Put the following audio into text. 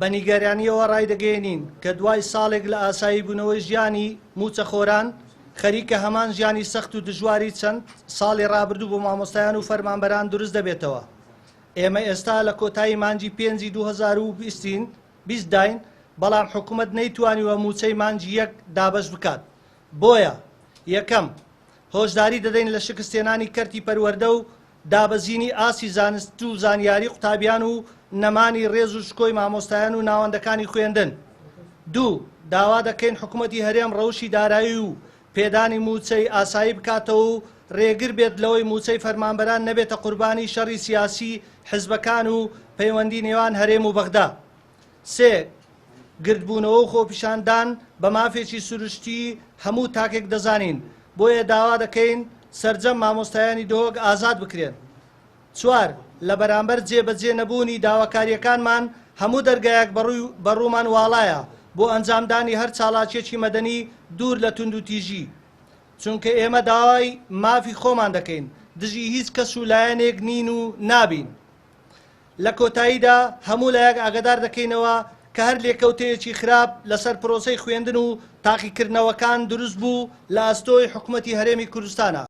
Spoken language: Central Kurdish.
بە نیگەرانیەوە ڕایدەگەێنین کە دوای ساڵێک لە ئاسایی بوونەوەی ژیانی موچەخۆران خەریکە هەمان ژیانی سەخت و دژواری چەند ساڵی ڕابردوو بۆ مامۆستایان و فەرمانبەران دروست دەبێتەوە. ئێمە ئێستا لە کۆتایی مانگی 5 2020 داین، بەڵام حکوومەت نەیتوانیوە موچەی مانگی 1 دابەش بکات. بۆیە یەکەم هۆشداری دەدەین لە شکستێنانی کەرتی پەروەردە و دابەزینی ئاسی زانست و زانیاری قوتابیان و نەمانی ڕێز و شکۆی مامۆستایان و ناوەندەکانی خوێندن. دوو داوا دەکەین حکوومەتی هەرێم ڕەوشی دارایی و پێدانی موچەی ئاسایی بکاتەوە و ڕێگر بێت لەوەی موچەی فەرمانبەران نەبێتە قوربانی شەڕی سیاسی حزبەکان و پەیوەندی نێوان هەرێم و بەغدا. سێ گردبوونەوە و خۆپیشاندان بە مافێکی سروشتی هەموو تاکێک دەزانین، بۆیە داوا دەکەین سەرجەم مامۆستایانی دۆگ ئازاد بکرێن. چوار لە بەرامبەر جێبەجێ نەبوونی داواکاریەکانمان هەموو دەرگایەک بەڕوومان واڵایە بۆ ئەنجامدانی هەر چالاکیەکی مەدەنی دوور لە تونند و تیژی، چونکە ئێمە داوای مافی خۆمان دەکەین، دژی هیچ کەس و لایەنێک نین و نابین. لە کۆتاییدا هەموو لایەک ئاگادار دەکەینەوە کە هەر لێکەوتەیەکی خراپ لەسەر پرۆسەی خوێندن و تاقیکردنەوەکان دروست بوو لە ئەستۆی حکوومەتی هەرێمی کوردستانە.